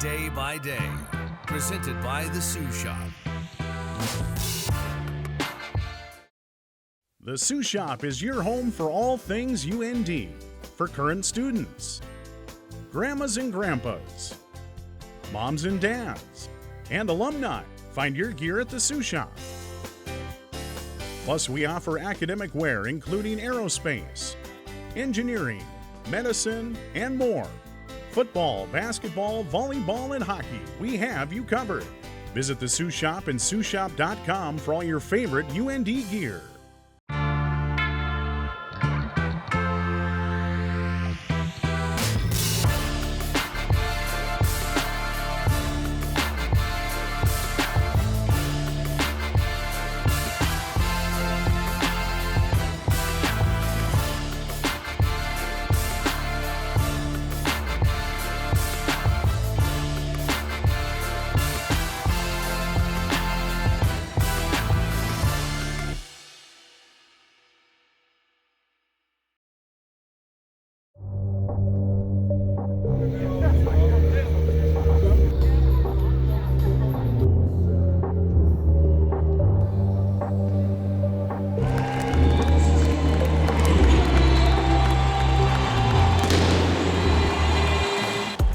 Day by Day, presented by the Sioux Shop. The Sioux Shop is your home for all things UND, for current students, grandmas and grandpas, moms and dads, and alumni. Find your gear at the Sioux Shop. Plus, we offer academic wear including aerospace, engineering, medicine, and more. Football, basketball, volleyball, and hockey. We have you covered. Visit the Sioux Shop and SiouxShop.com for all your favorite UND gear.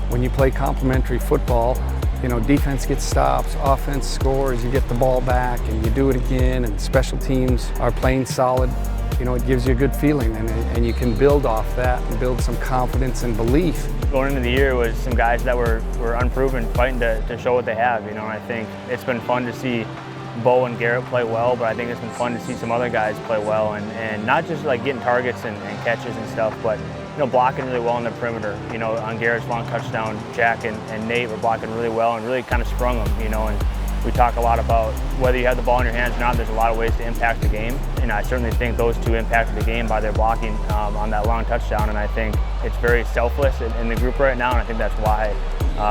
When you play complementary football, defense gets stops, offense scores, you get the ball back and you do it again, and special teams are playing solid. It gives you a good feeling, and you can build off that and build some confidence and belief. Going into the year was some guys that were unproven, fighting to show what they have. I think it's been fun to see Bo and Garrett play well, but I think it's been fun to see some other guys play well, and not just like getting targets and catches and stuff, but blocking really well on the perimeter. On Garrett's long touchdown, Jack and Nate were blocking really well and really kind of sprung them. And we talk a lot about whether you have the ball in your hands or not, there's a lot of ways to impact the game. And I certainly think those two impacted the game by their blocking on that long touchdown. And I think it's very selfless in the group right now, and I think that's why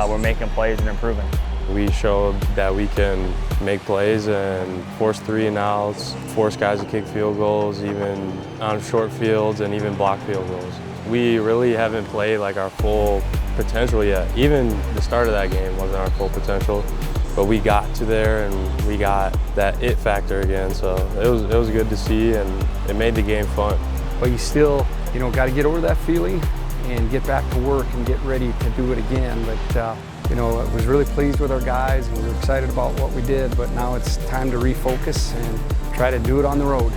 we're making plays and improving. We showed that we can make plays and force 3 and outs, force guys to kick field goals, even on short fields, and even block field goals. We really haven't played like our full potential yet. Even the start of that game wasn't our full potential, but we got to there and we got that it factor again. So it was good to see, and it made the game fun. But you still, got to get over that feeling and get back to work and get ready to do it again. But I was really pleased with our guys, and we were excited about what we did, but now it's time to refocus and try to do it on the road.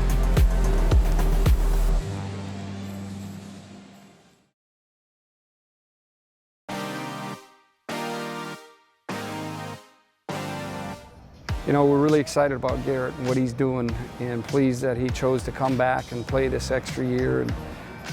We're really excited about Garrett and what he's doing, and pleased that he chose to come back and play this extra year. And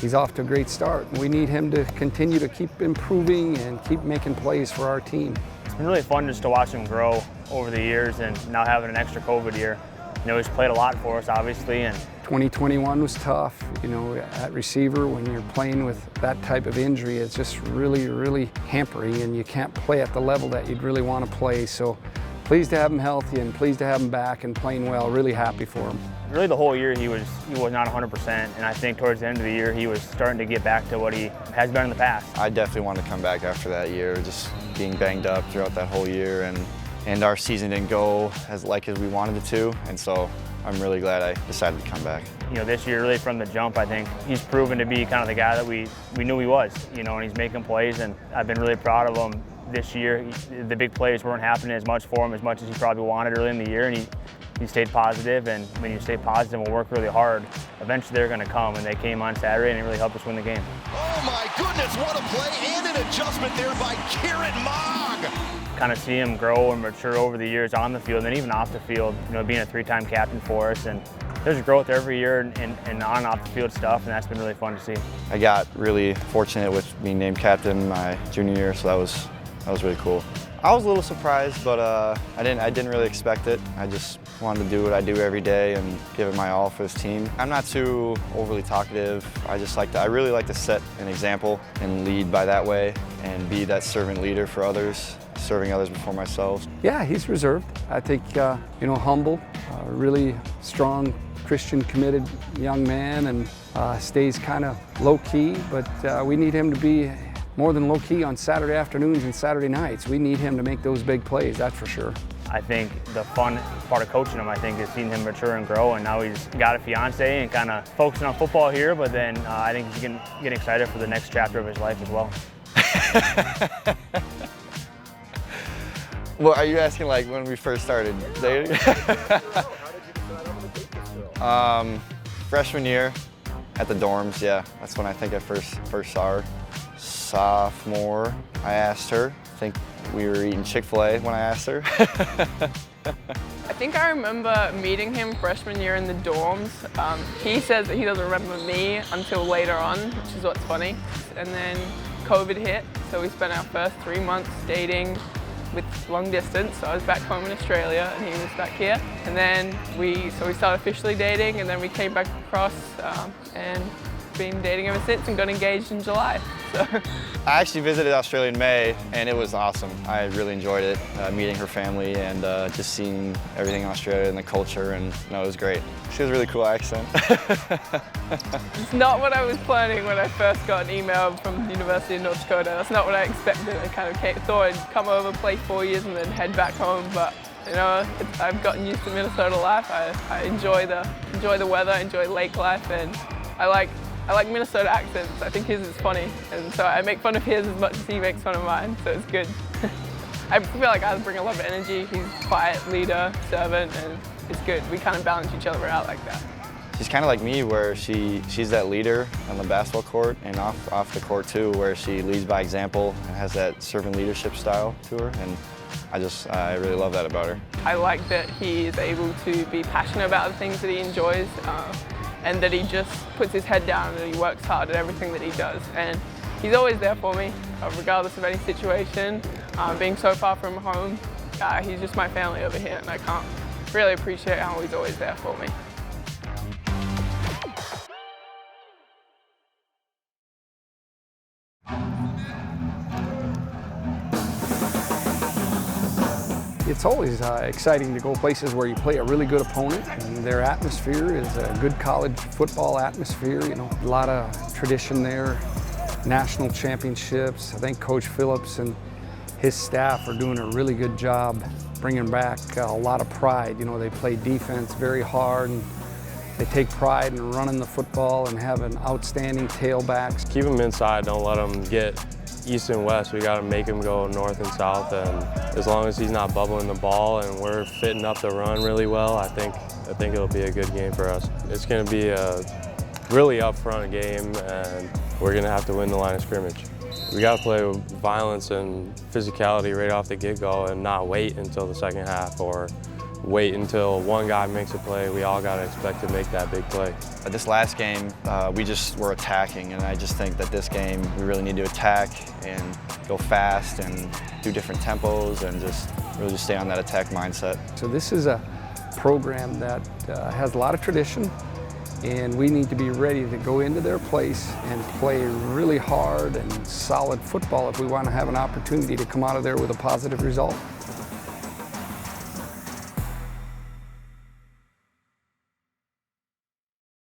he's off to a great start. We need him to continue to keep improving and keep making plays for our team. It's been really fun just to watch him grow over the years, and now having an extra COVID year. He's played a lot for us, obviously. And 2021 was tough. At receiver, when you're playing with that type of injury, it's just really, really hampering, and you can't play at the level that you'd really want to play. So pleased to have him healthy and pleased to have him back and playing well. Really happy for him. Really the whole year he was not 100%, and I think towards the end of the year he was starting to get back to what he has been in the past. I definitely wanted to come back after that year, just being banged up throughout that whole year, and our season didn't go as we wanted it to, and so I'm really glad I decided to come back. This year, really from the jump, I think he's proven to be kind of the guy that we knew he was, and he's making plays, and I've been really proud of him this year. The big plays weren't happening as much for him as much as he probably wanted early in the year, and he stayed positive, and when you stay positive and work really hard, eventually they're going to come, and they came on Saturday, and it really helped us win the game. Oh my goodness, what a play and an adjustment there by Garett Maag. Kind of see him grow and mature over the years on the field and even off the field, being a 3-time captain for us, and there's growth every year and on and off the field stuff, and that's been really fun to see. I got really fortunate with being named captain my junior year, so that was really cool. I was a little surprised, but I didn't really expect it. I just wanted to do what I do every day and give it my all for this team. I'm not too overly talkative. I really like to set an example and lead by that way and be that servant leader for others, serving others before myself. Yeah, he's reserved. I think, humble, really strong, Christian committed young man, and stays kind of low key, but we need him to be more than low-key on Saturday afternoons and Saturday nights. We need him to make those big plays, that's for sure. I think the fun part of coaching him, I think, is seeing him mature and grow, and now he's got a fiance and kind of focusing on football here, but then I think he's getting excited for the next chapter of his life as well. Well, are you asking like when we first started dating? Freshman year at the dorms, yeah. That's when I think I first saw her. Sophomore, I asked her. I think we were eating Chick-fil-A when I asked her. I think I remember meeting him freshman year in the dorms. He says that he doesn't remember me until later on, which is what's funny. And then COVID hit, so we spent our first 3 months dating with long distance. So I was back home in Australia and he was back here. And then we started officially dating, and then we came back across and been dating ever since and got engaged in July. So. I actually visited Australia in May, and it was awesome. I really enjoyed it, meeting her family and just seeing everything in Australia and the culture, and no, it was great. She has a really cool accent. It's not what I was planning when I first got an email from the University of North Dakota. That's not what I expected. I kind of thought I'd come over, play 4 years, and then head back home. But you know, I've gotten used to Minnesota life. I enjoy the weather, enjoy lake life, and I like Minnesota accents. I think his is funny, and so I make fun of his as much as he makes fun of mine, so it's good. I feel like I bring a lot of energy. He's quiet, leader, servant, and it's good. We kind of balance each other out like that. She's kind of like me, where she's that leader on the basketball court and off the court too, where she leads by example and has that servant leadership style to her, and I really love that about her. I like that he is able to be passionate about the things that he enjoys, and that he just puts his head down and he works hard at everything that he does. And he's always there for me, regardless of any situation. Being so far from home, he's just my family over here, and I can't really appreciate how he's always there for me. It's always exciting to go places where you play a really good opponent, and their atmosphere is a good college football atmosphere. You know, a lot of tradition there, national championships. I think Coach Phillips and his staff are doing a really good job bringing back a lot of pride. You know, they play defense very hard, and they take pride in running the football and having outstanding tailbacks. Keep them inside, don't let them get east and west. We got to make him go north and south, and as long as he's not bubbling the ball and we're fitting up the run really well, I think it'll be a good game for us. It's going to be a really upfront game, and we're going to have to win the line of scrimmage. We got to play with violence and physicality right off the get-go and not wait until the second half or wait until one guy makes a play. We all got to expect to make that big play. This last game, we just were attacking, and I just think that this game we really need to attack and go fast and do different tempos and really just stay on that attack mindset. So this is a program that has a lot of tradition, and we need to be ready to go into their place and play really hard and solid football if we want to have an opportunity to come out of there with a positive result.